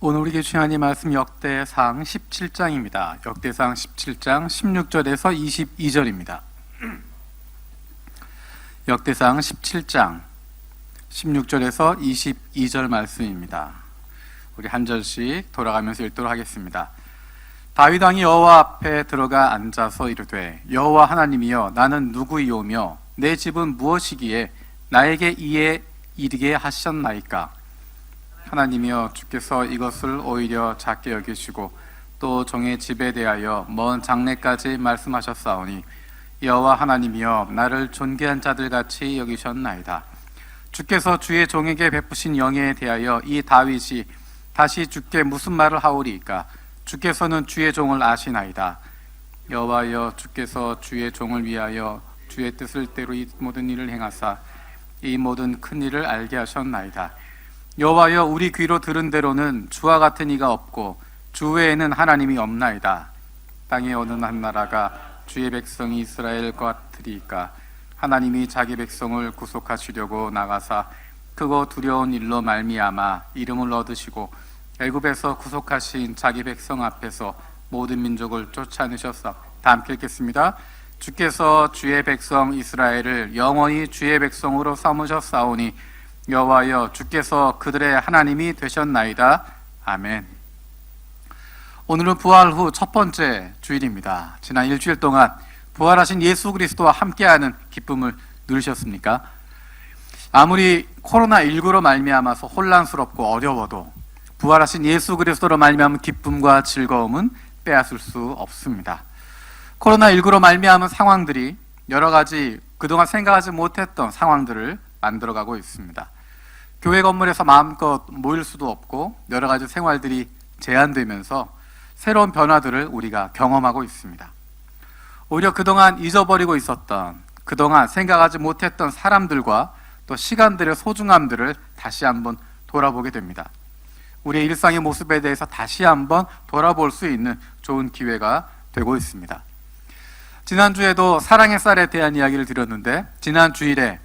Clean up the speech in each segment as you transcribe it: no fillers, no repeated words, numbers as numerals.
오늘 우리에게 주신 하나님 말씀 역대상 17장입니다. 역대상 17장 16절에서 22절입니다. 역대상 17장 16절에서 22절 말씀입니다. 우리 한 절씩 돌아가면서 읽도록 하겠습니다. 다윗 왕이 여호와 앞에 들어가 앉아서 이르되 여호와 하나님이여 나는 누구이오며 내 집은 무엇이기에 나에게 이에 이르게 하셨나이까. 하나님이여 주께서 이것을 오히려 작게 여기시고 또 종의 집에 대하여 먼 장래까지 말씀하셨사오니 여호와 하나님이여 나를 존귀한 자들같이 여기셨나이다. 주께서 주의 종에게 베푸신 영예에 대하여 이 다윗이 다시 주께 무슨 말을 하오리이까. 주께서는 주의 종을 아시나이다. 여호와여 주께서 주의 종을 위하여 주의 뜻을 대로 이 모든 일을 행하사 이 모든 큰 일을 알게 하셨나이다. 여호와여 우리 귀로 들은 대로는 주와 같은 이가 없고 주 외에는 하나님이 없나이다. 땅의 어느 한 나라가 주의 백성이 이스라엘 같으리이까. 하나님이 자기 백성을 구속하시려고 나가사 크고 두려운 일로 말미암아 이름을 얻으시고 애굽에서 구속하신 자기 백성 앞에서 모든 민족을 쫓아내셨사. 다 함께 읽겠습니다. 주께서 주의 백성 이스라엘을 영원히 주의 백성으로 삼으셨사오니 여호와여 주께서 그들의 하나님이 되셨나이다. 아멘. 오늘은 부활 후 첫 번째 주일입니다. 지난 일주일 동안 부활하신 예수 그리스도와 함께하는 기쁨을 누리셨습니까? 아무리 코로나19로 말미암아서 혼란스럽고 어려워도 부활하신 예수 그리스도로 말미암은 기쁨과 즐거움은 빼앗을 수 없습니다. 코로나19로 말미암은 상황들이 여러 가지 그동안 생각하지 못했던 상황들을 만들어가고 있습니다. 교회 건물에서 마음껏 모일 수도 없고 여러 가지 생활들이 제한되면서 새로운 변화들을 우리가 경험하고 있습니다. 오히려 그동안 잊어버리고 있었던, 그동안 생각하지 못했던 사람들과 또 시간들의 소중함들을 다시 한번 돌아보게 됩니다. 우리의 일상의 모습에 대해서 다시 한번 돌아볼 수 있는 좋은 기회가 되고 있습니다. 지난주에도 사랑의 쌀에 대한 이야기를 드렸는데 지난 주일에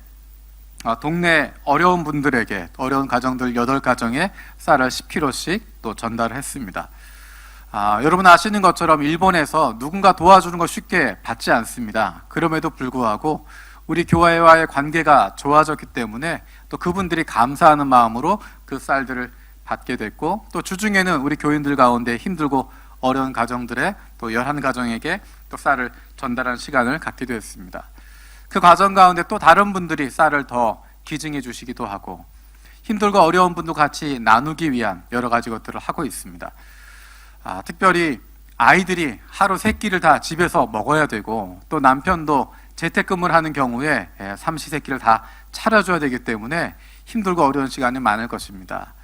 동네 어려운 분들에게, 어려운 가정들 8가정에 쌀을 10kg씩 또 전달을 했습니다. 여러분 아시는 것처럼 일본에서 누군가 도와주는 거 쉽게 받지 않습니다. 그럼에도 불구하고 우리 교회와의 관계가 좋아졌기 때문에 또 그분들이 감사하는 마음으로 그 쌀들을 받게 됐고, 또 주중에는 우리 교인들 가운데 힘들고 어려운 가정들의 또 11가정에게 또 쌀을 전달하는 시간을 갖기도 했습니다. 그 과정 가운데 또 다른 분들이 쌀을 더 기증해 주시기도 하고 힘들고 어려운 분도 같이 나누기 위한 여러 가지 것들을 하고 있습니다. 특별히 아이들이 하루 3끼를 다 집에서 먹어야 되고 또 남편도 재택근무를 하는 경우에 삼시세끼를 다 차려줘야 되기 때문에 힘들고 어려운 시간이 많을 것입니다.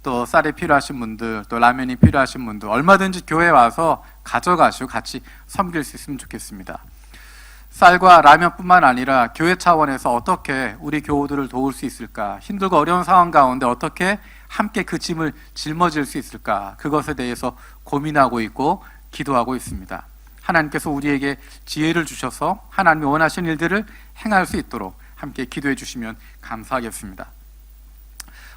또 쌀이 필요하신 분들, 또 라면이 필요하신 분들 얼마든지 교회에 와서 가져가시고 같이 섬길 수 있으면 좋겠습니다. 쌀과 라면뿐만 아니라 교회 차원에서 어떻게 우리 교우들을 도울 수 있을까, 힘들고 어려운 상황 가운데 어떻게 함께 그 짐을 짊어질 수 있을까, 그것에 대해서 고민하고 있고 기도하고 있습니다. 하나님께서 우리에게 지혜를 주셔서 하나님이 원하시는 일들을 행할 수 있도록 함께 기도해 주시면 감사하겠습니다.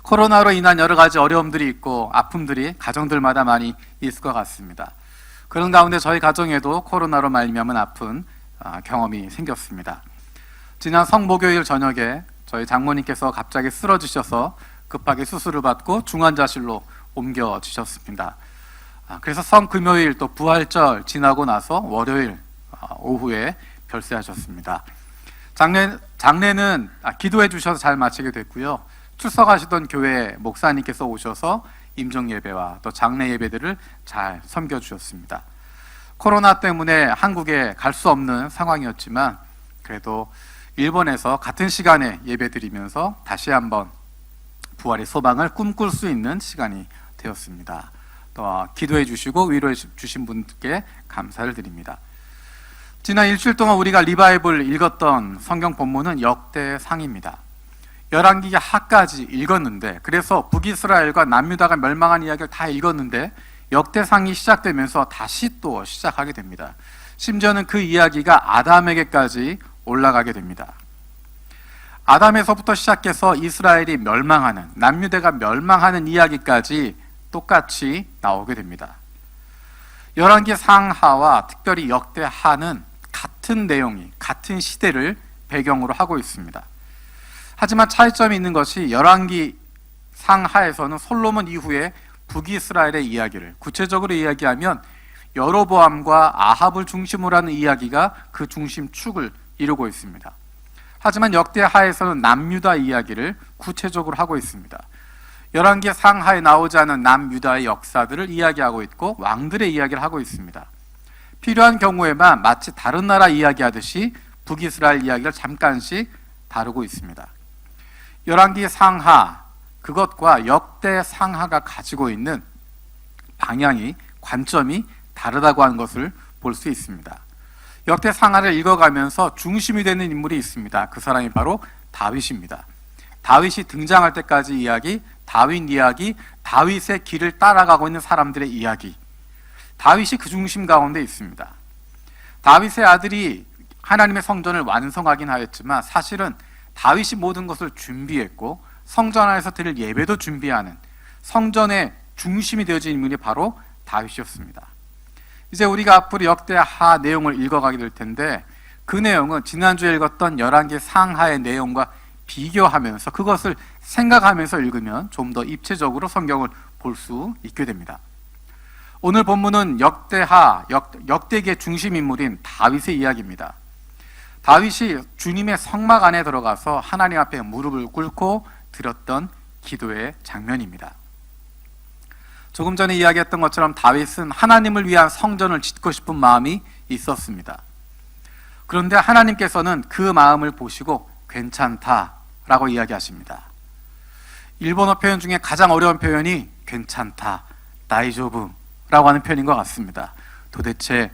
코로나로 인한 여러 가지 어려움들이 있고 아픔들이 가정들마다 많이 있을 것 같습니다. 그런 가운데 저희 가정에도 코로나로 말미암은 아픈 경험이 생겼습니다. 지난 성목요일 저녁에 저희 장모님께서 갑자기 쓰러지셔서 급하게 수술을 받고 중환자실로 옮겨지셨습니다. 그래서 성금요일 또 부활절 지나고 나서 월요일 오후에 별세하셨습니다. 장례는 기도해 주셔서 잘 마치게 됐고요. 출석하시던 교회 목사님께서 오셔서 임종 예배와 또 장례 예배들을 잘 섬겨 주셨습니다. 코로나 때문에 한국에 갈 수 없는 상황이었지만 그래도 일본에서 같은 시간에 예배드리면서 다시 한번 부활의 소망을 꿈꿀 수 있는 시간이 되었습니다. 또 기도해 주시고 위로해 주신 분께 감사를 드립니다. 지난 일주일 동안 우리가 리바이블 읽었던 성경 본문은 역대상입니다. 열왕기 하까지 읽었는데, 그래서 북이스라엘과 남유다가 멸망한 이야기를 다 읽었는데 역대상이 시작되면서 다시 또 시작하게 됩니다. 심지어는 그 이야기가 아담에게까지 올라가게 됩니다. 아담에서부터 시작해서 이스라엘이 멸망하는, 남유대가 멸망하는 이야기까지 똑같이 나오게 됩니다. 열왕기 상하와 특별히 역대하는 같은 내용이 같은 시대를 배경으로 하고 있습니다. 하지만 차이점이 있는 것이 열왕기 상하에서는 솔로몬 이후에 북이스라엘의 이야기를, 구체적으로 이야기하면 여로보암과 아합을 중심으로 하는 이야기가 그 중심축을 이루고 있습니다. 하지만 역대하에서는 남유다 이야기를 구체적으로 하고 있습니다. 열왕기 상하에 나오지 않은 남유다의 역사들을 이야기하고 있고 왕들의 이야기를 하고 있습니다. 필요한 경우에만 마치 다른 나라 이야기하듯이 북이스라엘 이야기를 잠깐씩 다루고 있습니다. 열왕기 상하, 그것과 역대 상하가 가지고 있는 방향이, 관점이 다르다고 하는 것을 볼 수 있습니다. 역대 상하를 읽어가면서 중심이 되는 인물이 있습니다. 그 사람이 바로 다윗입니다. 다윗이 등장할 때까지 이야기, 다윗 이야기, 다윗의 길을 따라가고 있는 사람들의 이야기, 다윗이 그 중심 가운데 있습니다. 다윗의 아들이 하나님의 성전을 완성하긴 하였지만 사실은 다윗이 모든 것을 준비했고 성전 안에서 드릴 예배도 준비하는 성전의 중심이 되어진 인물이 바로 다윗이었습니다. 이제 우리가 앞으로 역대하 내용을 읽어가게 될 텐데 그 내용은 지난주에 읽었던 열왕기 상하의 내용과 비교하면서 그것을 생각하면서 읽으면 좀 더 입체적으로 성경을 볼 수 있게 됩니다. 오늘 본문은 역대기의 중심 인물인 다윗의 이야기입니다. 다윗이 주님의 성막 안에 들어가서 하나님 앞에 무릎을 꿇고 드렸던 기도의 장면입니다. 조금 전에 이야기했던 것처럼 다윗은 하나님을 위한 성전을 짓고 싶은 마음이 있었습니다. 그런데 하나님께서는 그 마음을 보시고 괜찮다라고 이야기하십니다. 일본어 표현 중에 가장 어려운 표현이 괜찮다, 다이조부라고 하는 표현인 것 같습니다. 도대체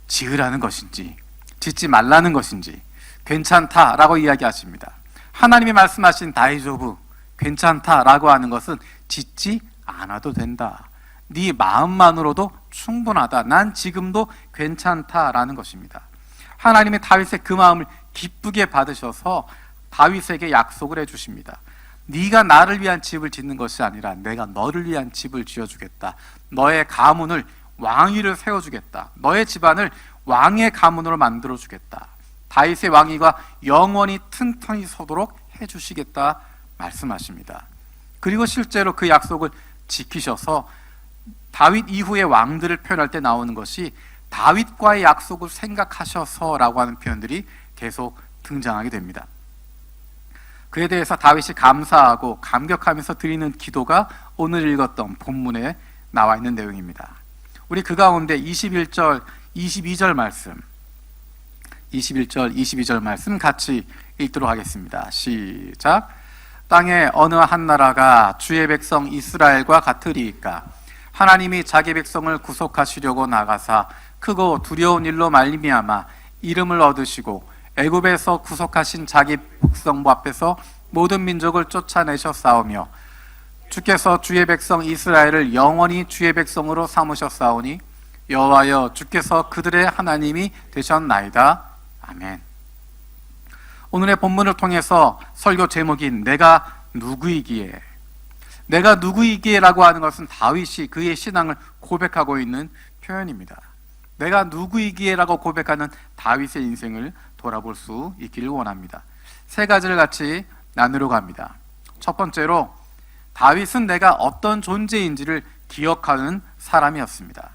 지으라는 것인지 짓지 말라는 것인지 괜찮다라고 이야기하십니다. 하나님이 말씀하신 다이조부, 괜찮다라고 하는 것은 짓지 않아도 된다. 네 마음만으로도 충분하다. 난 지금도 괜찮다라는 것입니다. 하나님이 다윗의 그 마음을 기쁘게 받으셔서 다윗에게 약속을 해주십니다. 네가 나를 위한 집을 짓는 것이 아니라 내가 너를 위한 집을 지어주겠다. 너의 가문을 왕위를 세워주겠다. 너의 집안을 왕의 가문으로 만들어주겠다. 다윗의 왕위가 영원히 튼튼히 서도록 해주시겠다 말씀하십니다. 그리고 실제로 그 약속을 지키셔서 다윗 이후의 왕들을 표현할 때 나오는 것이 다윗과의 약속을 생각하셔서라고 하는 표현들이 계속 등장하게 됩니다. 그에 대해서 다윗이 감사하고 감격하면서 드리는 기도가 오늘 읽었던 본문에 나와 있는 내용입니다. 우리 그 가운데 21절, 22절 말씀, 21절, 22절 말씀 같이 읽도록 하겠습니다. 시작. 땅에 어느 한 나라가 주의 백성 이스라엘과 같으리이까? 하나님이 자기 백성을 구속하시려고 나가사 크고 두려운 일로 말미암아 이름을 얻으시고 애굽에서 구속하신 자기 백성 앞에서 모든 민족을 쫓아내셨사오며 주께서 주의 백성 이스라엘을 영원히 주의 백성으로 삼으셨사오니 여호와여 주께서 그들의 하나님이 되셨나이다. 아멘. 오늘의 본문을 통해서 설교 제목인 내가 누구이기에, 내가 누구이기에라고 하는 것은 다윗이 그의 신앙을 고백하고 있는 표현입니다. 내가 누구이기에라고 고백하는 다윗의 인생을 돌아볼 수 있기를 원합니다. 세 가지를 같이 나누려고 합니다. 첫 번째로 다윗은 내가 어떤 존재인지를 기억하는 사람이었습니다.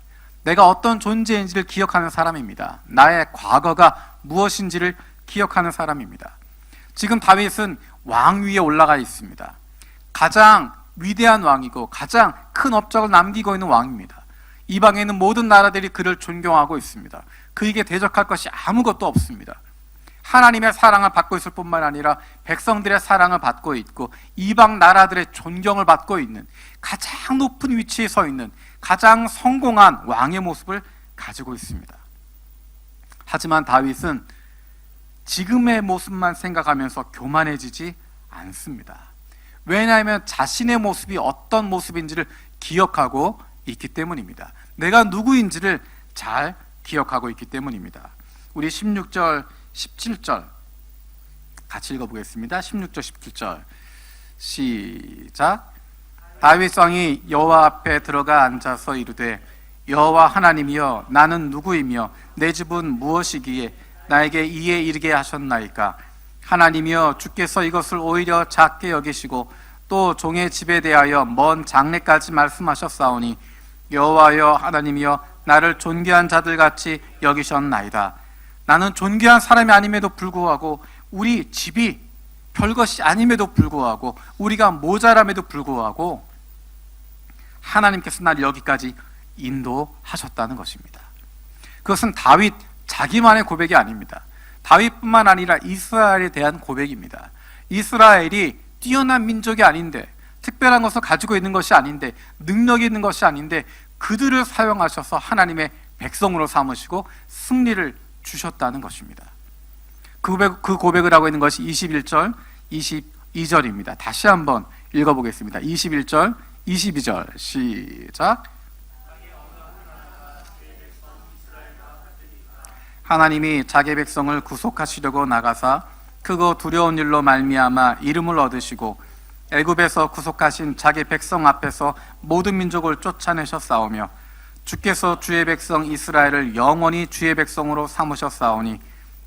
내가 어떤 존재인지를 기억하는 사람입니다. 나의 과거가 무엇인지를 기억하는 사람입니다. 지금 다윗은 왕 위에 올라가 있습니다. 가장 위대한 왕이고 가장 큰 업적을 남기고 있는 왕입니다. 이방에 있는 모든 나라들이 그를 존경하고 있습니다. 그에게 대적할 것이 아무것도 없습니다. 하나님의 사랑을 받고 있을 뿐만 아니라 백성들의 사랑을 받고 있고 이방 나라들의 존경을 받고 있는 가장 높은 위치에 서 있는 가장 성공한 왕의 모습을 가지고 있습니다. 하지만 다윗은 지금의 모습만 생각하면서 교만해지지 않습니다. 왜냐하면 자신의 모습이 어떤 모습인지를 기억하고 있기 때문입니다. 내가 누구인지를 잘 기억하고 있기 때문입니다. 우리 16절, 17절 같이 읽어보겠습니다. 16절, 17절 시작. 다윗 왕이 여호와 앞에 들어가 앉아서 이르되 여호와 하나님이여 나는 누구이며 내 집은 무엇이기에 나에게 이에 이르게 하셨나이까. 하나님이여 주께서 이것을 오히려 작게 여기시고 또 종의 집에 대하여 먼 장래까지 말씀하셨사오니 여호와여 하나님이여 나를 존귀한 자들같이 여기셨나이다. 나는 존귀한 사람이 아님에도 불구하고 우리 집이 별것이 아님에도 불구하고 우리가 모자람에도 불구하고 하나님께서 나를 여기까지 인도하셨다는 것입니다. 그것은 다윗 자기만의 고백이 아닙니다. 다윗뿐만 아니라 이스라엘에 대한 고백입니다. 이스라엘이 뛰어난 민족이 아닌데, 특별한 것을 가지고 있는 것이 아닌데, 능력이 있는 것이 아닌데 그들을 사용하셔서 하나님의 백성으로 삼으시고 승리를 주셨다는 것입니다. 그 고백을 하고 있는 것이 21절, 22절입니다. 다시 한번 읽어보겠습니다. 21절, 22절 시작. 하나님이 자기 백성을 구속하시려고 나가사 크고 두려운 일로 말미암아 이름을 얻으시고 애굽에서 구속하신 자기 백성 앞에서 모든 민족을 쫓아내셨사오며 주께서 주의 백성 이스라엘을 영원히 주의 백성으로 삼으셨사오니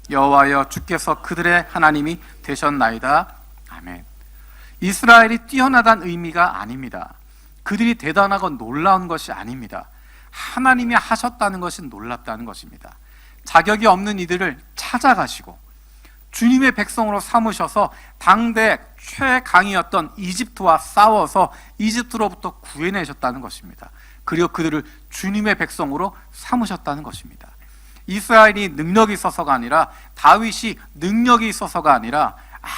여호와여 주께서 그들의 하나님이 되셨나이다. 아멘. 이스라엘이 뛰어나다는 의미가 아닙니다. 그들이 대단하고 놀라운 것이 아닙니다. 하나님이 하셨다는 것이 놀랍다는 것입니다. 자격이 없는 이들을 찾아가시고 주님의 백성으로 삼으셔서 당대 최강이었던 이집트와 싸워서 이집트로부터 구해내셨다는 것입니다. 그리고 그들을 주님의 백성으로 삼으셨다는 것입니다. 이스라엘이 능력이 있어서가 아니라, 다윗이 능력이 있어서가 아니라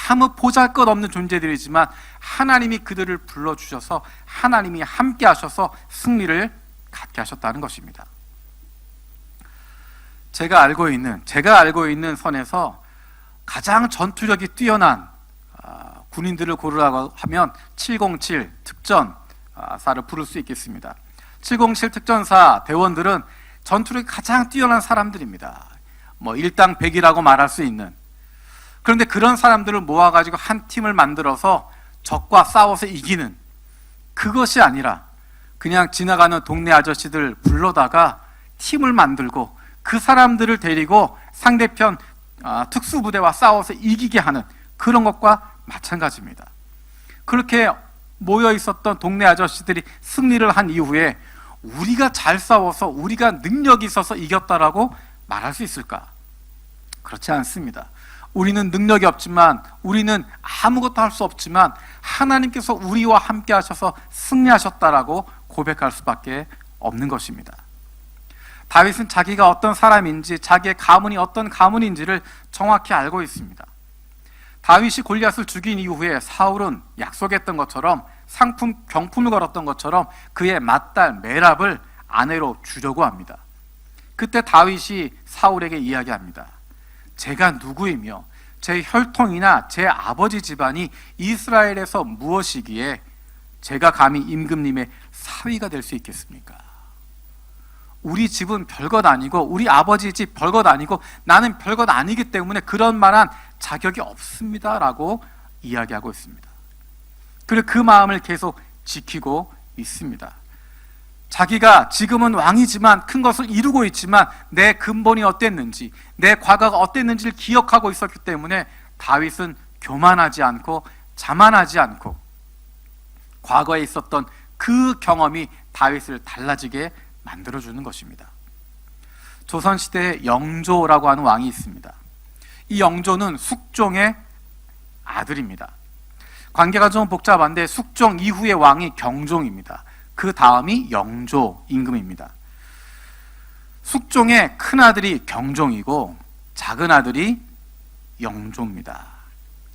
아무 보잘것없는 존재들이지만 하나님이 그들을 불러주셔서 하나님이 함께 하셔서 승리를 갖게 하셨다는 것입니다. 제가 알고 있는 선에서 가장 전투력이 뛰어난 군인들을 고르라고 하면 707 특전사를 부를 수 있겠습니다. 707 특전사 대원들은 전투력이 가장 뛰어난 사람들입니다. 일당 100이라고 말할 수 있는. 그런데 그런 사람들을 모아가지고 한 팀을 만들어서 적과 싸워서 이기는, 그것이 아니라 그냥 지나가는 동네 아저씨들 불러다가 팀을 만들고 그 사람들을 데리고 상대편 특수부대와 싸워서 이기게 하는 그런 것과 마찬가지입니다. 그렇게 모여 있었던 동네 아저씨들이 승리를 한 이후에 우리가 잘 싸워서 우리가 능력이 있어서 이겼다라고 말할 수 있을까? 그렇지 않습니다. 우리는 능력이 없지만, 우리는 아무것도 할 수 없지만 하나님께서 우리와 함께 하셔서 승리하셨다라고 고백할 수밖에 없는 것입니다. 다윗은 자기가 어떤 사람인지, 자기의 가문이 어떤 가문인지를 정확히 알고 있습니다. 다윗이 골리앗을 죽인 이후에 사울은 약속했던 것처럼 경품을 걸었던 것처럼 그의 맏딸 메랍을 아내로 주려고 합니다. 그때 다윗이 사울에게 이야기합니다. 제가 누구이며 제 혈통이나 제 아버지 집안이 이스라엘에서 무엇이기에 제가 감히 임금님의 사위가 될 수 있겠습니까? 우리 집은 별것 아니고 우리 아버지 집 별것 아니고 나는 별것 아니기 때문에 그런 만한 자격이 없습니다라고 이야기하고 있습니다. 그리고 그 마음을 계속 지키고 있습니다. 자기가 지금은 왕이지만, 큰 것을 이루고 있지만 내 근본이 어땠는지, 내 과거가 어땠는지를 기억하고 있었기 때문에 다윗은 교만하지 않고 자만하지 않고 과거에 있었던 그 경험이 다윗을 달라지게 만들어주는 것입니다. 조선시대에 영조라고 하는 왕이 있습니다. 이 영조는 숙종의 아들입니다. 관계가 좀 복잡한데 숙종 이후의 왕이 경종입니다. 그 다음이 영조 임금입니다. 숙종의 큰 아들이 경종이고 작은 아들이 영조입니다.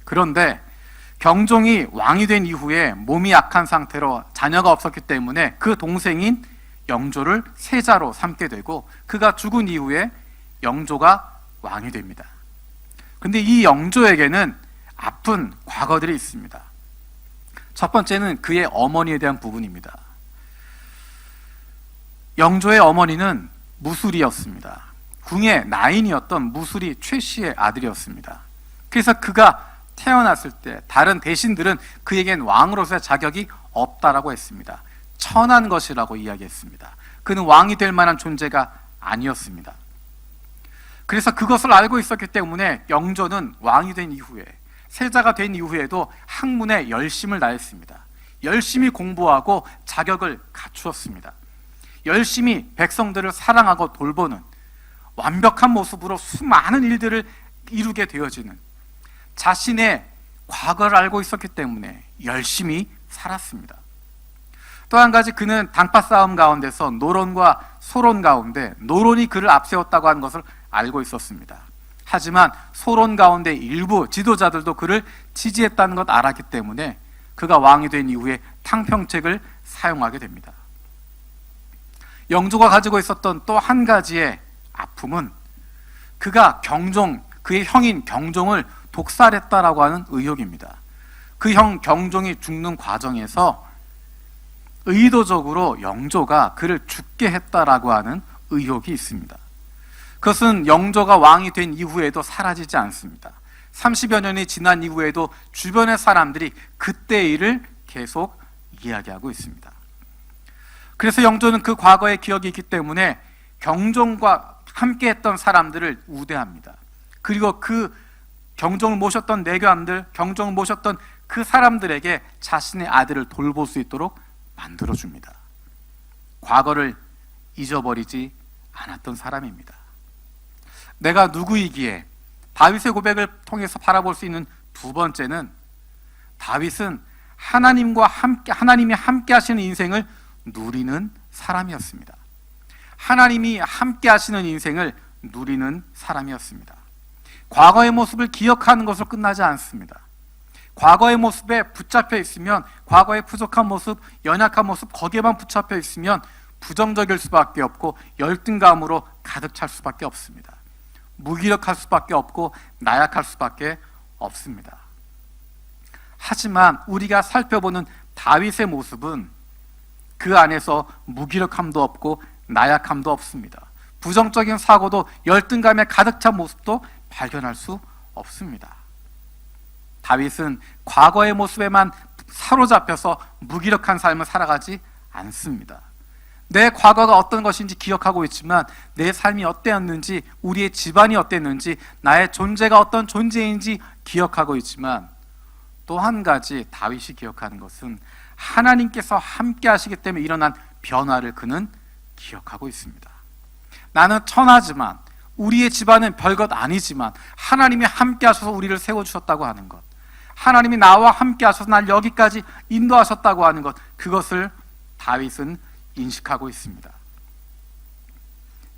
그런데 경종이 왕이 된 이후에 몸이 약한 상태로 자녀가 없었기 때문에 그 동생인 영조를 세자로 삼게 되고, 그가 죽은 이후에 영조가 왕이 됩니다. 그런데 이 영조에게는 아픈 과거들이 있습니다. 첫 번째는 그의 어머니에 대한 부분입니다. 영조의 어머니는 무술이었습니다. 궁의 나인이었던 무술이 최씨의 아들이었습니다. 그래서 그가 태어났을 때 다른 대신들은 그에겐 왕으로서의 자격이 없다라고 했습니다. 천한 것이라고 이야기했습니다. 그는 왕이 될 만한 존재가 아니었습니다. 그래서 그것을 알고 있었기 때문에 영조는 왕이 된 이후에, 세자가 된 이후에도 학문에 열심을 다했습니다. 열심히 공부하고 자격을 갖추었습니다. 열심히 백성들을 사랑하고 돌보는 완벽한 모습으로 수많은 일들을 이루게 되어지는, 자신의 과거를 알고 있었기 때문에 열심히 살았습니다. 또 한 가지, 그는 단파 싸움 가운데서 노론과 소론 가운데 노론이 그를 앞세웠다고 하는 것을 알고 있었습니다. 하지만 소론 가운데 일부 지도자들도 그를 지지했다는 것 알았기 때문에 그가 왕이 된 이후에 탕평책을 사용하게 됩니다. 영조가 가지고 있었던 또 한 가지의 아픔은 그가 그의 형인 경종을 독살했다라고 하는 의혹입니다. 그 형 경종이 죽는 과정에서 의도적으로 영조가 그를 죽게 했다라고 하는 의혹이 있습니다. 그것은 영조가 왕이 된 이후에도 사라지지 않습니다. 30여 년이 지난 이후에도 주변의 사람들이 그때의 일을 계속 이야기하고 있습니다. 그래서 영조는 그 과거의 기억이 있기 때문에 경종과 함께 했던 사람들을 우대합니다. 그리고 그 경종을 모셨던 내관들, 경종을 모셨던 그 사람들에게 자신의 아들을 돌볼 수 있도록 만들어줍니다. 과거를 잊어버리지 않았던 사람입니다. 내가 누구이기에, 다윗의 고백을 통해서 바라볼 수 있는 두 번째는, 다윗은 하나님이 함께 하시는 인생을 누리는 사람이었습니다. 하나님이 함께 하시는 인생을 누리는 사람이었습니다. 과거의 모습을 기억하는 것으로 끝나지 않습니다. 과거의 모습에 붙잡혀 있으면, 과거의 부족한 모습, 연약한 모습, 거기에만 붙잡혀 있으면 부정적일 수밖에 없고 열등감으로 가득 찰 수밖에 없습니다. 무기력할 수밖에 없고 나약할 수밖에 없습니다. 하지만 우리가 살펴보는 다윗의 모습은 그 안에서 무기력함도 없고 나약함도 없습니다. 부정적인 사고도 열등감에 가득 찬 모습도 발견할 수 없습니다. 다윗은 과거의 모습에만 사로잡혀서 무기력한 삶을 살아가지 않습니다. 내 과거가 어떤 것인지 기억하고 있지만 내 삶이 어땠는지, 우리의 집안이 어땠는지, 나의 존재가 어떤 존재인지 기억하고 있지만, 또 한 가지 다윗이 기억하는 것은 하나님께서 함께 하시기 때문에 일어난 변화를 그는 기억하고 있습니다. 나는 천하지만, 우리의 집안은 별것 아니지만 하나님이 함께 하셔서 우리를 세워주셨다고 하는 것, 하나님이 나와 함께 하셔서 날 여기까지 인도하셨다고 하는 것, 그것을 다윗은 인식하고 있습니다.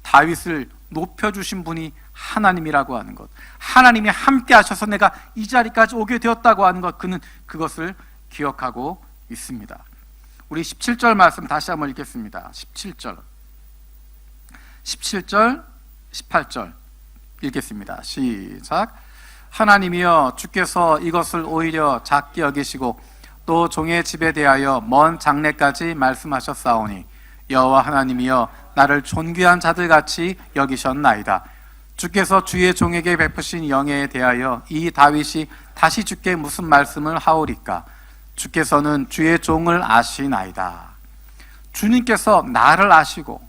다윗을 높여주신 분이 하나님이라고 하는 것, 하나님이 함께 하셔서 내가 이 자리까지 오게 되었다고 하는 것, 그는 그것을 기억하고 있습니다. 우리 17절 말씀 다시 한번 읽겠습니다. 17절, 18절 읽겠습니다. 시작. 하나님이여, 주께서 이것을 오히려 작게 여기시고 또 종의 집에 대하여 먼 장래까지 말씀하셨사오니, 여호와 하나님이여, 나를 존귀한 자들같이 여기셨나이다. 주께서 주의 종에게 베푸신 영예에 대하여 이 다윗이 다시 주께 무슨 말씀을 하오리까? 주께서는 주의 종을 아시나이다. 주님께서 나를 아시고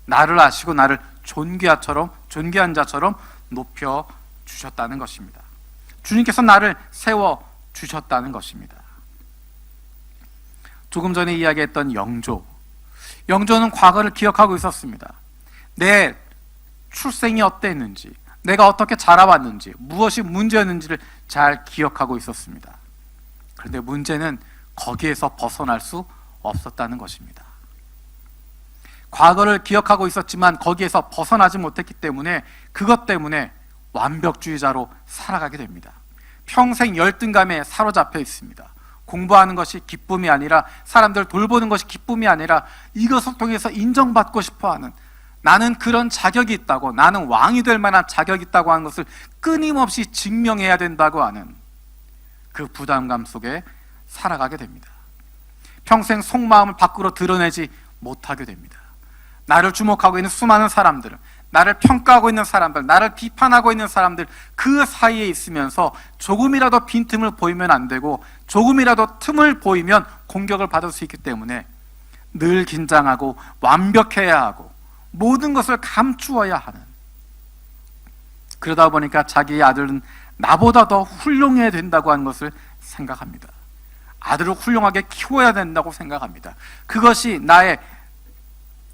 나를 존귀한 자처럼 높여 주셨다는 것입니다. 주님께서 나를 세워 주셨다는 것입니다. 조금 전에 이야기했던 영조는 과거를 기억하고 있었습니다. 내 출생이 어땠는지, 내가 어떻게 자라왔는지, 무엇이 문제였는지를 잘 기억하고 있었습니다. 그런데 문제는 거기에서 벗어날 수 없었다는 것입니다. 과거를 기억하고 있었지만 거기에서 벗어나지 못했기 때문에, 그것 때문에 완벽주의자로 살아가게 됩니다. 평생 열등감에 사로잡혀 있습니다. 공부하는 것이 기쁨이 아니라, 사람들 돌보는 것이 기쁨이 아니라, 이것을 통해서 인정받고 싶어하는, 나는 그런 자격이 있다고, 나는 왕이 될 만한 자격이 있다고 하는 것을 끊임없이 증명해야 된다고 하는 그 부담감 속에 살아가게 됩니다. 평생 속마음을 밖으로 드러내지 못하게 됩니다. 나를 주목하고 있는 수많은 사람들은, 나를 평가하고 있는 사람들, 나를 비판하고 있는 사람들, 그 사이에 있으면서 조금이라도 빈틈을 보이면 안 되고 조금이라도 틈을 보이면 공격을 받을 수 있기 때문에 늘 긴장하고 완벽해야 하고 모든 것을 감추어야 하는, 그러다 보니까 자기의 아들은 나보다 더 훌륭해야 된다고 하는 것을 생각합니다. 아들을 훌륭하게 키워야 된다고 생각합니다. 그것이 나의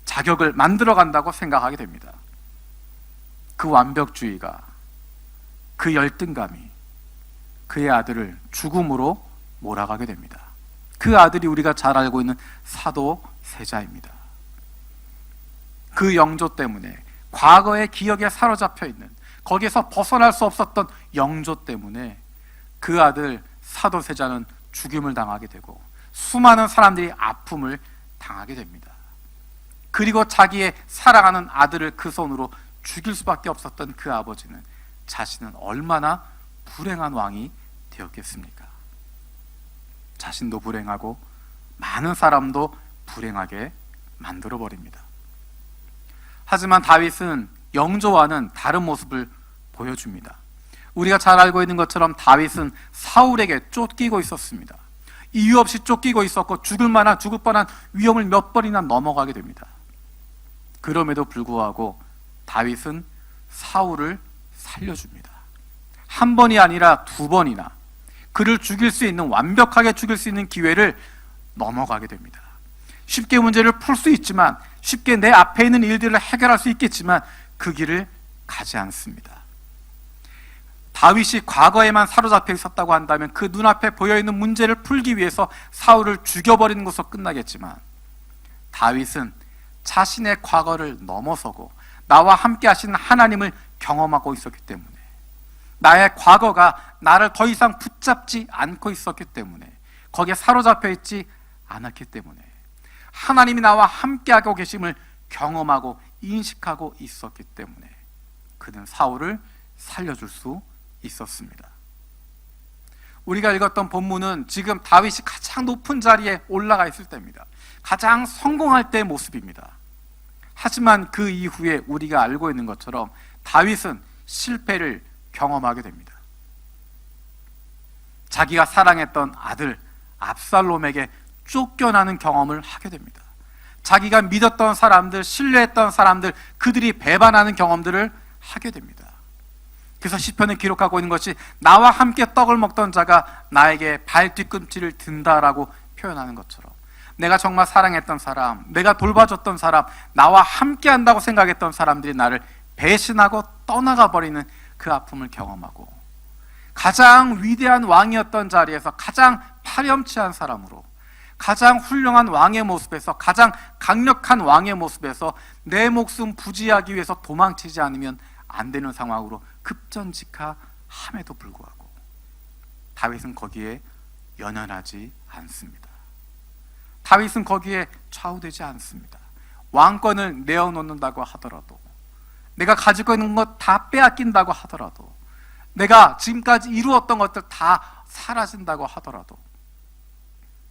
자격을 만들어 간다고 생각하게 됩니다. 그 완벽주의가, 그 열등감이 그의 아들을 죽음으로 몰아가게 됩니다. 그 아들이 우리가 잘 알고 있는 사도 세자입니다. 그 영조 때문에, 과거의 기억에 사로잡혀 있는, 거기에서 벗어날 수 없었던 영조 때문에 그 아들 사도 세자는 죽임을 당하게 되고 수많은 사람들이 아픔을 당하게 됩니다. 그리고 자기의 사랑하는 아들을 그 손으로 죽일 수밖에 없었던 그 아버지는 자신은 얼마나 불행한 왕이 되었겠습니까? 자신도 불행하고 많은 사람도 불행하게 만들어버립니다. 하지만 다윗은 영조와는 다른 모습을 보여줍니다. 우리가 잘 알고 있는 것처럼 다윗은 사울에게 쫓기고 있었습니다. 이유 없이 쫓기고 있었고 죽을 뻔한 위험을 몇 번이나 넘어가게 됩니다. 그럼에도 불구하고 다윗은 사울을 살려줍니다. 한 번이 아니라 두 번이나 그를 죽일 수 있는, 완벽하게 죽일 수 있는 기회를 넘어가게 됩니다. 쉽게 문제를 풀 수 있지만, 쉽게 내 앞에 있는 일들을 해결할 수 있겠지만 그 길을 가지 않습니다. 다윗이 과거에만 사로잡혀 있었다고 한다면 그 눈앞에 보여있는 문제를 풀기 위해서 사울을 죽여버리는 것으로 끝나겠지만, 다윗은 자신의 과거를 넘어서고 나와 함께 하시는 하나님을 경험하고 있었기 때문에, 나의 과거가 나를 더 이상 붙잡지 않고 있었기 때문에, 거기에 사로잡혀 있지 않았기 때문에, 하나님이 나와 함께하고 계심을 경험하고 인식하고 있었기 때문에 그는 사울을 살려줄 수 있었습니다. 우리가 읽었던 본문은 지금 다윗이 가장 높은 자리에 올라가 있을 때입니다. 가장 성공할 때의 모습입니다. 하지만 그 이후에 우리가 알고 있는 것처럼 다윗은 실패를 경험하게 됩니다. 자기가 사랑했던 아들 압살롬에게 쫓겨나는 경험을 하게 됩니다. 자기가 믿었던 사람들, 신뢰했던 사람들, 그들이 배반하는 경험들을 하게 됩니다. 그래서 시편을 기록하고 있는 것이 나와 함께 떡을 먹던 자가 나에게 발 뒤꿈치를 든다라고 표현하는 것처럼, 내가 정말 사랑했던 사람, 내가 돌봐줬던 사람, 나와 함께 한다고 생각했던 사람들이 나를 배신하고 떠나가 버리는 그 아픔을 경험하고, 가장 위대한 왕이었던 자리에서 가장 파렴치한 사람으로, 가장 훌륭한 왕의 모습에서, 가장 강력한 왕의 모습에서 내 목숨 부지하기 위해서 도망치지 않으면 안 되는 상황으로 급전직하함에도 불구하고 다윗은 거기에 연연하지 않습니다. 다윗은 거기에 좌우되지 않습니다. 왕권을 내어놓는다고 하더라도, 내가 가지고 있는 것 다 빼앗긴다고 하더라도, 내가 지금까지 이루었던 것들 다 사라진다고 하더라도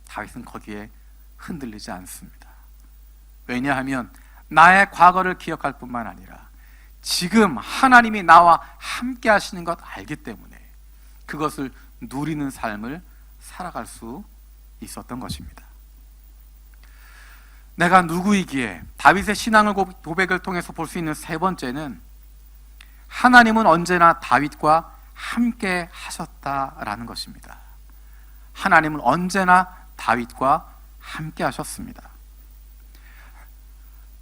다윗은 거기에 흔들리지 않습니다. 왜냐하면 나의 과거를 기억할 뿐만 아니라 지금 하나님이 나와 함께 하시는 것 알기 때문에 그것을 누리는 삶을 살아갈 수 있었던 것입니다. 내가 누구이기에, 다윗의 신앙을 고백을 통해서 볼 수 있는 세 번째는, 하나님은 언제나 다윗과 함께 하셨다라는 것입니다. 하나님은 언제나 다윗과 함께 하셨습니다.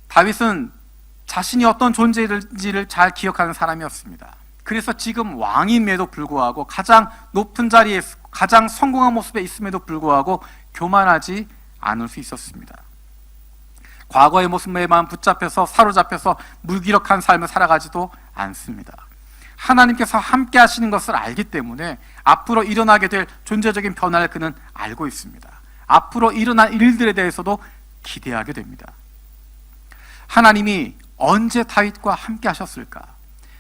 다윗은 자신이 어떤 존재인지를 잘 기억하는 사람이었습니다. 그래서 지금 왕임에도 불구하고, 가장 높은 자리에, 가장 성공한 모습에 있음에도 불구하고 교만하지 않을 수 있었습니다. 과거의 모습에만 붙잡혀서, 사로잡혀서 무기력한 삶을 살아가지도 않습니다. 하나님께서 함께 하시는 것을 알기 때문에 앞으로 일어나게 될 존재적인 변화를 그는 알고 있습니다. 앞으로 일어날 일들에 대해서도 기대하게 됩니다. 하나님이 언제 다윗과 함께 하셨을까?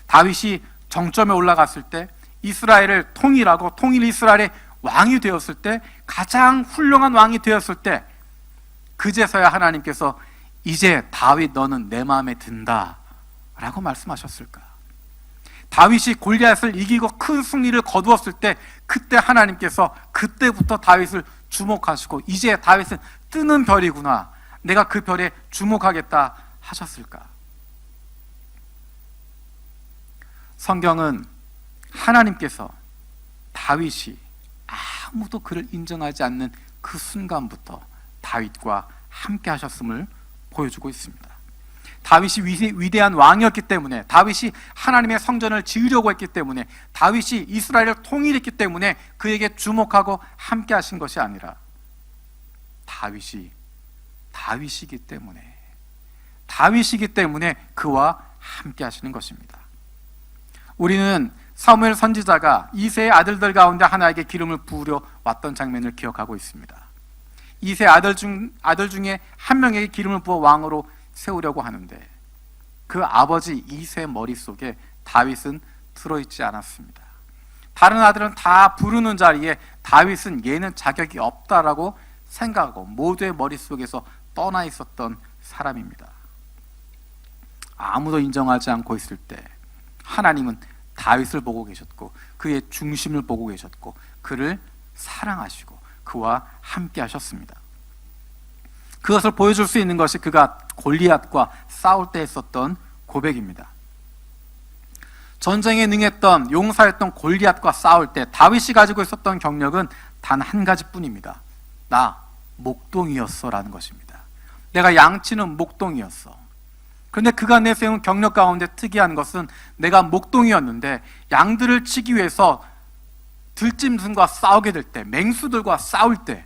다윗이 정점에 올라갔을 때, 이스라엘을 통일하고 통일 이스라엘의 왕이 되었을 때, 가장 훌륭한 왕이 되었을 때, 그제서야 하나님께서 이제 다윗 너는 내 마음에 든다 라고 말씀하셨을까? 다윗이 골리앗을 이기고 큰 승리를 거두었을 때 그때 하나님께서 그때부터 다윗을 주목하시고 이제 다윗은 뜨는 별이구나, 내가 그 별에 주목하겠다 하셨을까? 성경은 하나님께서 다윗이 아무도 그를 인정하지 않는 그 순간부터 다윗과 함께 하셨음을 보여주고 있습니다. 다윗이 위대한 왕이었기 때문에, 다윗이 하나님의 성전을 지으려고 했기 때문에, 다윗이 이스라엘을 통일했기 때문에 그에게 주목하고 함께 하신 것이 아니라 다윗이기 때문에 그와 함께 하시는 것입니다. 우리는 사무엘 선지자가 이새의 아들들 가운데 하나에게 기름을 부으려 왔던 장면을 기억하고 있습니다. 이새의 아들 중에 한 명에게 기름을 부어 왕으로 세우려고 하는데 그 아버지 이새의 머릿속에 다윗은 들어있지 않았습니다. 다른 아들은 다 부르는 자리에 다윗은 얘는 자격이 없다라고 생각하고 모두의 머릿속에서 떠나 있었던 사람입니다. 아무도 인정하지 않고 있을 때 하나님은 다윗을 보고 계셨고 그의 중심을 보고 계셨고 그를 사랑하시고 그와 함께 하셨습니다. 그것을 보여줄 수 있는 것이 그가 골리앗과 싸울 때 했었던 고백입니다. 전쟁에 능했던 용사였던 골리앗과 싸울 때 다윗이 가지고 있었던 경력은 단 한 가지뿐입니다. 나 목동이었어 라는 것입니다. 내가 양치는 목동이었어. 그런데 그가 내세운 경력 가운데 특이한 것은 내가 목동이었는데 양들을 치기 위해서 들짐승과 싸우게 될 때, 맹수들과 싸울 때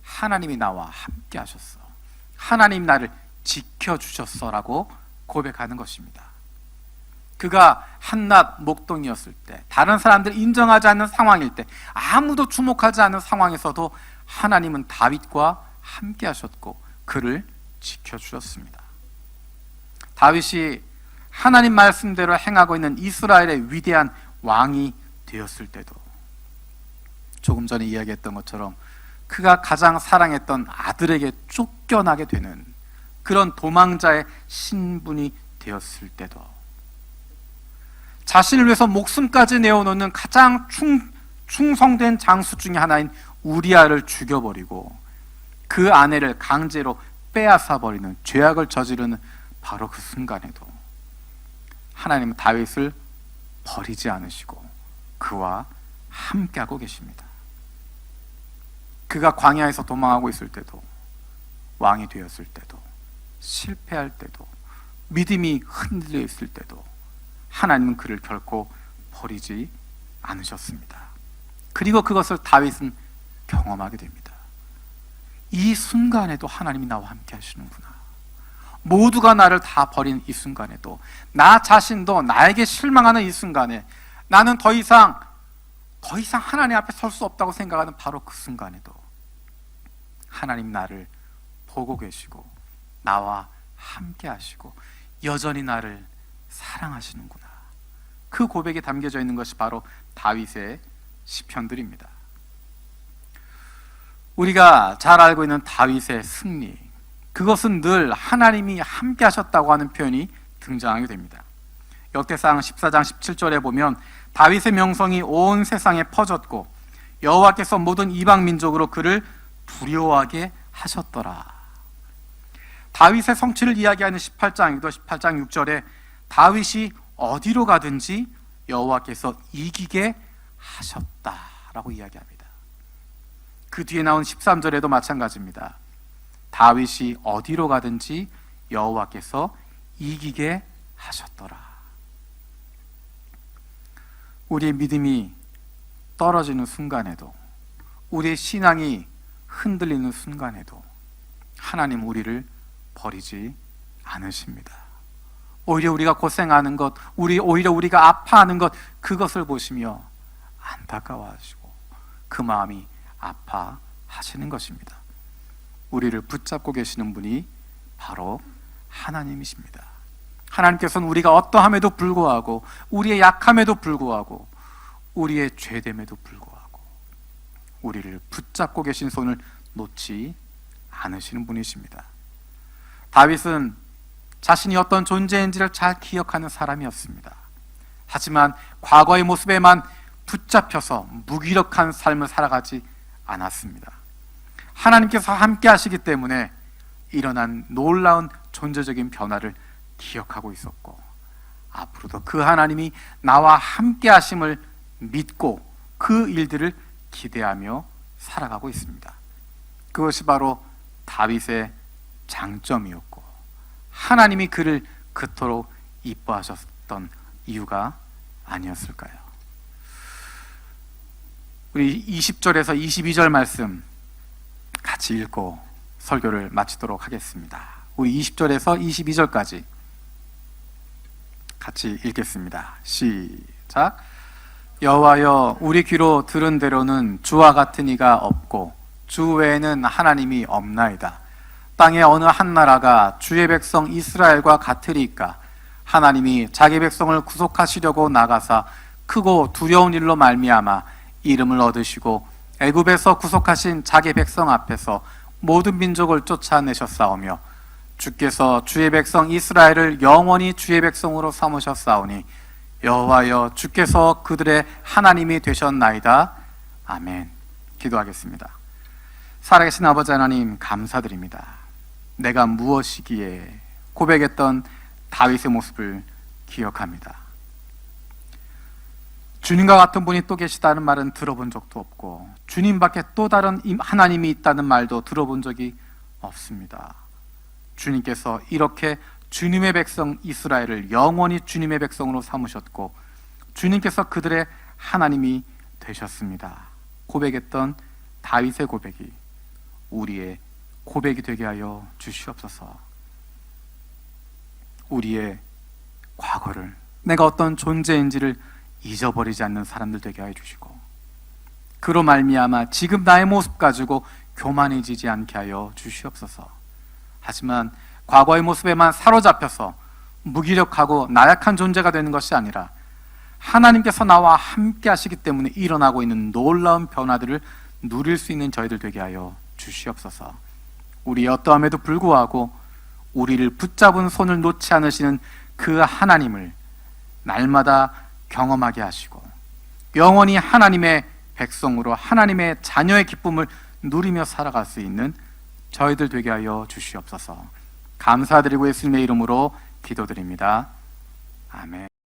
하나님이 나와 함께 하셨어, 하나님이 나를 지켜주셨어 라고 고백하는 것입니다. 그가 한낱 목동이었을 때, 다른 사람들이 인정하지 않는 상황일 때, 아무도 주목하지 않는 상황에서도 하나님은 다윗과 함께 하셨고 그를 지켜주셨습니다. 다윗이 하나님 말씀대로 행하고 있는 이스라엘의 위대한 왕이 되었을 때도 조금 전에 이야기했던 것처럼 그가 가장 사랑했던 아들에게 쫓겨나게 되는 그런 도망자의 신분이 되었을 때도 자신을 위해서 목숨까지 내어놓는 가장 충성된 장수 중에 하나인 우리아를 죽여버리고 그 아내를 강제로 빼앗아버리는 죄악을 저지르는 바로 그 순간에도 하나님은 다윗을 버리지 않으시고 그와 함께하고 계십니다. 그가 광야에서 도망하고 있을 때도, 왕이 되었을 때도, 실패할 때도, 믿음이 흔들려 있을 때도 하나님은 그를 결코 버리지 않으셨습니다. 그리고 그것을 다윗은 경험하게 됩니다. 이 순간에도 하나님이 나와 함께 하시는구나. 모두가 나를 다 버린 이 순간에도, 나 자신도 나에게 실망하는 이 순간에, 나는 더 이상 하나님 앞에 설 수 없다고 생각하는 바로 그 순간에도 하나님 나를 보고 계시고 나와 함께 하시고 여전히 나를 사랑하시는구나. 그 고백이 담겨져 있는 것이 바로 다윗의 시편들입니다. 우리가 잘 알고 있는 다윗의 승리, 그것은 늘 하나님이 함께 하셨다고 하는 표현이 등장하게 됩니다. 역대상 14장 17절에 보면 다윗의 명성이 온 세상에 퍼졌고 여호와께서 모든 이방 민족으로 그를 두려워하게 하셨더라. 다윗의 성취를 이야기하는 18장에도 18장 6절에 다윗이 어디로 가든지 여호와께서 이기게 하셨다라고 이야기합니다. 그 뒤에 나온 13절에도 마찬가지입니다. 다윗이 어디로 가든지 여호와께서 이기게 하셨더라. 우리의 믿음이 떨어지는 순간에도, 우리의 신앙이 흔들리는 순간에도 하나님 우리를 버리지 않으십니다. 오히려 우리가 고생하는 것, 오히려 우리가 아파하는 것, 그것을 보시며 안타까워하시고 그 마음이 아파하시는 것입니다. 우리를 붙잡고 계시는 분이 바로 하나님이십니다. 하나님께서는 우리가 어떠함에도 불구하고, 우리의 약함에도 불구하고, 우리의 죄됨에도 불구하고 우리를 붙잡고 계신 손을 놓지 않으시는 분이십니다. 다윗은 자신이 어떤 존재인지를 잘 기억하는 사람이었습니다. 하지만 과거의 모습에만 붙잡혀서 무기력한 삶을 살아가지 않았습니다. 하나님께서 함께 하시기 때문에 일어난 놀라운 존재적인 변화를 기억하고 있었고, 앞으로도 그 하나님이 나와 함께 하심을 믿고 그 일들을 기대하며 살아가고 있습니다. 그것이 바로 다윗의 장점이었고, 하나님이 그를 그토록 이뻐하셨던 이유가 아니었을까요? 우리 20절에서 22절 말씀 같이 읽고 설교를 마치도록 하겠습니다. 우리 20절에서 22절까지 같이 읽겠습니다. 시작. 여호와여, 우리 귀로 들은 대로는 주와 같은 이가 없고 주 외에는 하나님이 없나이다. 땅의 어느 한 나라가 주의 백성 이스라엘과 같으리까? 하나님이 자기 백성을 구속하시려고 나가사 크고 두려운 일로 말미암아 이름을 얻으시고 애굽에서 구속하신 자기 백성 앞에서 모든 민족을 쫓아내셨사오며 주께서 주의 백성 이스라엘을 영원히 주의 백성으로 삼으셨사오니 여호와여, 주께서 그들의 하나님이 되셨나이다. 아멘. 기도하겠습니다. 살아계신 아버지 하나님, 감사드립니다. 내가 무엇이기에 고백했던 다윗의 모습을 기억합니다. 주님과 같은 분이 또 계시다는 말은 들어본 적도 없고, 주님밖에 또 다른 하나님이 있다는 말도 들어본 적이 없습니다. 주님께서 이렇게 주님의 백성 이스라엘을 영원히 주님의 백성으로 삼으셨고, 주님께서 그들의 하나님이 되셨습니다. 고백했던 다윗의 고백이 우리의 고백이 되게 하여 주시옵소서. 우리의 과거를, 내가 어떤 존재인지를 잊어버리지 않는 사람들 되게 하여 주시고, 그로 말미암아 지금 나의 모습 가지고 교만해지지 않게 하여 주시옵소서. 하지만 과거의 모습에만 사로잡혀서 무기력하고 나약한 존재가 되는 것이 아니라 하나님께서 나와 함께 하시기 때문에 일어나고 있는 놀라운 변화들을 누릴 수 있는 저희들 되게 하여 주시옵소서. 우리의 어떠함에도 불구하고 우리를 붙잡은 손을 놓지 않으시는 그 하나님을 날마다 경험하게 하시고, 영원히 하나님의 백성으로 하나님의 자녀의 기쁨을 누리며 살아갈 수 있는 저희들 되게 하여 주시옵소서. 감사드리고 예수님의 이름으로 기도드립니다. 아멘.